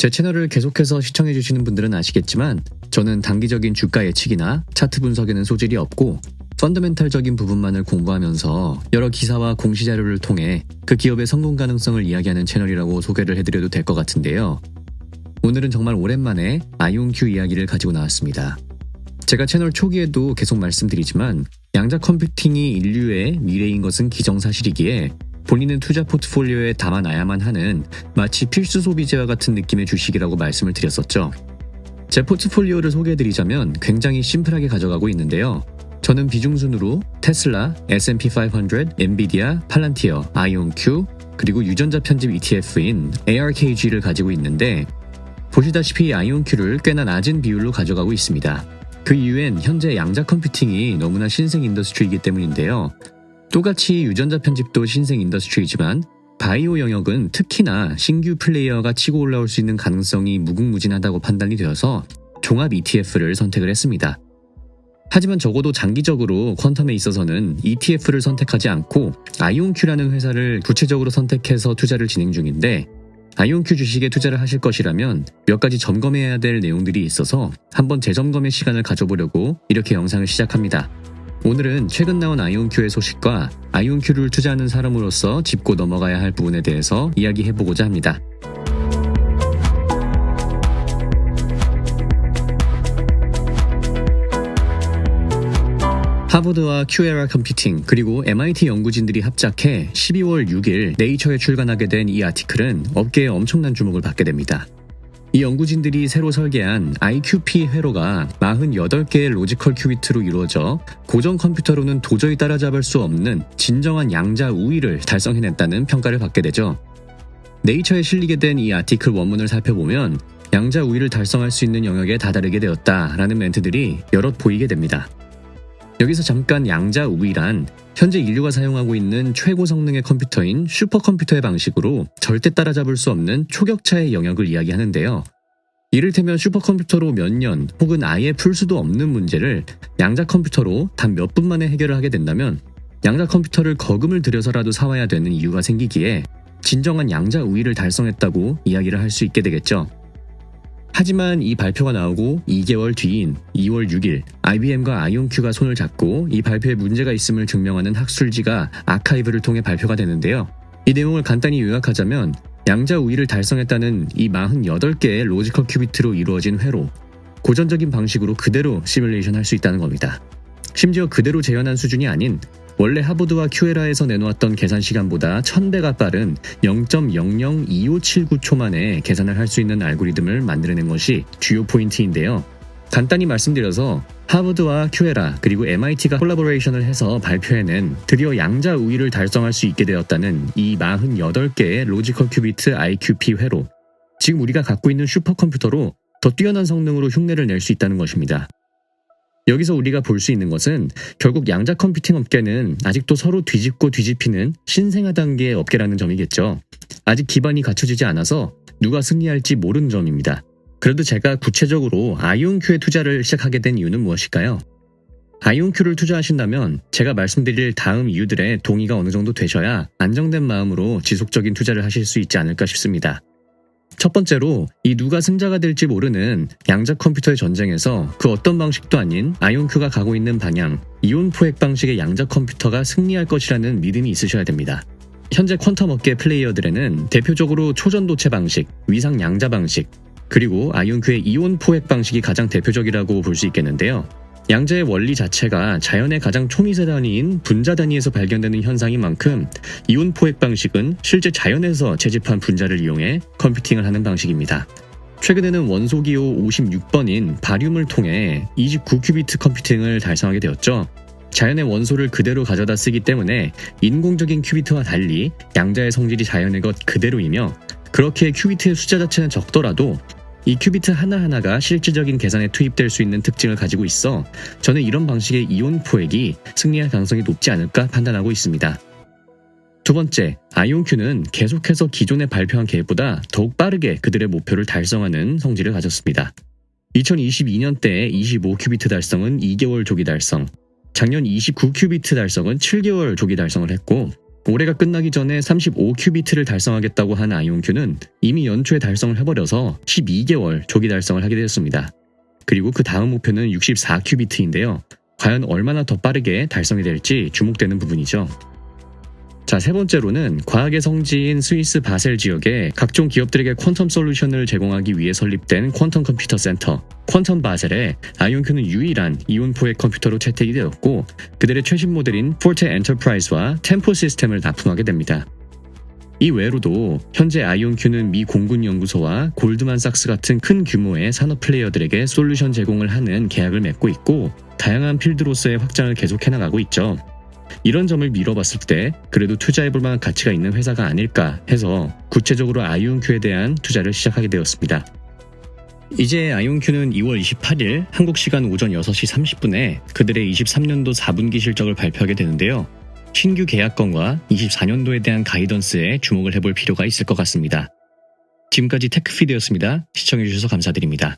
제 채널을 계속해서 시청해주시는 분들은 아시겠지만 저는 단기적인 주가 예측이나 차트 분석에는 소질이 없고 펀더멘탈적인 부분만을 공부하면서 여러 기사와 공시 자료를 통해 그 기업의 성공 가능성을 이야기하는 채널이라고 소개를 해드려도 될 것 같은데요. 오늘은 정말 오랜만에 아이온큐 이야기를 가지고 나왔습니다. 제가 채널 초기에도 계속 말씀드리지만 양자 컴퓨팅이 인류의 미래인 것은 기정사실이기에 본인은 투자 포트폴리오에 담아놔야만 하는 마치 필수 소비재와 같은 느낌의 주식이라고 말씀을 드렸었죠. 제 포트폴리오를 소개해드리자면 굉장히 심플하게 가져가고 있는데요. 저는 비중순으로 테슬라, S&P 500, 엔비디아, 팔란티어, 아이온큐, 그리고 유전자 편집 ETF인 ARKG를 가지고 있는데 보시다시피 아이온큐를 꽤나 낮은 비율로 가져가고 있습니다. 그 이유엔 현재 양자 컴퓨팅이 너무나 신생 인더스트리이기 때문인데요. 똑같이 유전자 편집도 신생 인더스트리이지만 바이오 영역은 특히나 신규 플레이어가 치고 올라올 수 있는 가능성이 무궁무진하다고 판단이 되어서 종합 ETF를 선택을 했습니다. 하지만 적어도 장기적으로 퀀텀에 있어서는 ETF를 선택하지 않고 아이온큐라는 회사를 구체적으로 선택해서 투자를 진행 중인데 아이온큐 주식에 투자를 하실 것이라면 몇 가지 점검해야 될 내용들이 있어서 한번 재점검의 시간을 가져보려고 이렇게 영상을 시작합니다. 오늘은 최근 나온 아이온큐의 소식과 아이온큐를 투자하는 사람으로서 짚고 넘어가야 할 부분에 대해서 이야기해보고자 합니다. 하버드와 QEra 컴퓨팅 그리고 MIT 연구진들이 합작해 12월 6일 네이처에 출간하게 된 이 아티클은 업계에 엄청난 주목을 받게 됩니다. 이 연구진들이 새로 설계한 IQP 회로가 48개의 로지컬 큐비트로 이루어져 고전 컴퓨터로는 도저히 따라잡을 수 없는 진정한 양자 우위를 달성해냈다는 평가를 받게 되죠. 네이처에 실리게 된 이 아티클 원문을 살펴보면 양자 우위를 달성할 수 있는 영역에 다다르게 되었다라는 멘트들이 여럿 보이게 됩니다. 여기서 잠깐 양자 우위란 현재 인류가 사용하고 있는 최고 성능의 컴퓨터인 슈퍼컴퓨터의 방식으로 절대 따라잡을 수 없는 초격차의 영역을 이야기하는데요. 이를테면 슈퍼컴퓨터로 몇 년 혹은 아예 풀 수도 없는 문제를 양자 컴퓨터로 단 몇 분 만에 해결을 하게 된다면 양자 컴퓨터를 거금을 들여서라도 사와야 되는 이유가 생기기에 진정한 양자 우위를 달성했다고 이야기를 할 수 있게 되겠죠. 하지만 이 발표가 나오고 2개월 뒤인 2월 6일 IBM과 아이온큐가 손을 잡고 이 발표에 문제가 있음을 증명하는 학술지가 아카이브를 통해 발표가 되는데요. 이 내용을 간단히 요약하자면 양자 우위를 달성했다는 이 48개의 로지컬 큐비트로 이루어진 회로, 고전적인 방식으로 그대로 시뮬레이션 할 수 있다는 겁니다. 심지어 그대로 재현한 수준이 아닌 원래 하버드와 QEra에서 내놓았던 계산 시간보다 1000배가 빠른 0.002579초 만에 계산을 할 수 있는 알고리즘을 만들어낸 것이 주요 포인트인데요. 간단히 말씀드려서 하버드와 QEra 그리고 MIT가 콜라보레이션을 해서 발표해낸 드디어 양자 우위를 달성할 수 있게 되었다는 이 48개의 로지컬 큐비트 IQP 회로, 지금 우리가 갖고 있는 슈퍼컴퓨터로 더 뛰어난 성능으로 흉내를 낼 수 있다는 것입니다. 여기서 우리가 볼 수 있는 것은 결국 양자 컴퓨팅 업계는 아직도 서로 뒤집고 뒤집히는 신생아 단계의 업계라는 점이겠죠. 아직 기반이 갖춰지지 않아서 누가 승리할지 모르는 점입니다. 그래도 제가 구체적으로 아이온큐에 투자를 시작하게 된 이유는 무엇일까요? 아이온큐를 투자하신다면 제가 말씀드릴 다음 이유들의 동의가 어느 정도 되셔야 안정된 마음으로 지속적인 투자를 하실 수 있지 않을까 싶습니다. 첫 번째로 이 누가 승자가 될지 모르는 양자 컴퓨터의 전쟁에서 그 어떤 방식도 아닌 아이온큐가 가고 있는 방향, 이온 포획 방식의 양자 컴퓨터가 승리할 것이라는 믿음이 있으셔야 됩니다. 현재 퀀텀 업계 플레이어들에는 대표적으로 초전도체 방식, 위상 양자 방식, 그리고 아이온큐의 이온 포획 방식이 가장 대표적이라고 볼 수 있겠는데요. 양자의 원리 자체가 자연의 가장 초미세 단위인 분자 단위에서 발견되는 현상인 만큼 이온 포획 방식은 실제 자연에서 채집한 분자를 이용해 컴퓨팅을 하는 방식입니다. 최근에는 원소기호 56번인 바륨을 통해 29큐비트 컴퓨팅을 달성하게 되었죠. 자연의 원소를 그대로 가져다 쓰기 때문에 인공적인 큐비트와 달리 양자의 성질이 자연의 것 그대로이며 그렇게 큐비트의 숫자 자체는 적더라도 이 큐비트 하나하나가 실질적인 계산에 투입될 수 있는 특징을 가지고 있어 저는 이런 방식의 이온 포획이 승리할 가능성이 높지 않을까 판단하고 있습니다. 두 번째, 아이온큐는 계속해서 기존에 발표한 계획보다 더욱 빠르게 그들의 목표를 달성하는 성질을 가졌습니다. 2022년대에 25큐비트 달성은 2개월 조기 달성, 작년 29큐비트 달성은 7개월 조기 달성을 했고 올해가 끝나기 전에 35큐비트를 달성하겠다고 한 아이온큐는 이미 연초에 달성을 해버려서 12개월 조기 달성을 하게 되었습니다. 그리고 그 다음 목표는 64큐비트인데요. 과연 얼마나 더 빠르게 달성이 될지 주목되는 부분이죠. 자, 세 번째로는 과학의 성지인 스위스 바셀 지역에 각종 기업들에게 퀀텀 솔루션을 제공하기 위해 설립된 퀀텀 컴퓨터 센터, 퀀텀 바셀에 아이온큐는 유일한 이온 포획 컴퓨터로 채택이 되었고 그들의 최신 모델인 포르테 엔터프라이즈와 템포 시스템을 납품하게 됩니다. 이 외로도 현재 아이온큐는 미 공군연구소와 골드만삭스 같은 큰 규모의 산업 플레이어들에게 솔루션 제공을 하는 계약을 맺고 있고 다양한 필드로서의 확장을 계속해 나가고 있죠. 이런 점을 미뤄봤을 때 그래도 투자해볼 만한 가치가 있는 회사가 아닐까 해서 구체적으로 아이온큐에 대한 투자를 시작하게 되었습니다. 이제 아이온큐는 2월 28일 한국 시간 오전 6시 30분에 그들의 23년도 4분기 실적을 발표하게 되는데요. 신규 계약건과 24년도에 대한 가이던스에 주목을 해볼 필요가 있을 것 같습니다. 지금까지 테크피드였습니다. 시청해주셔서 감사드립니다.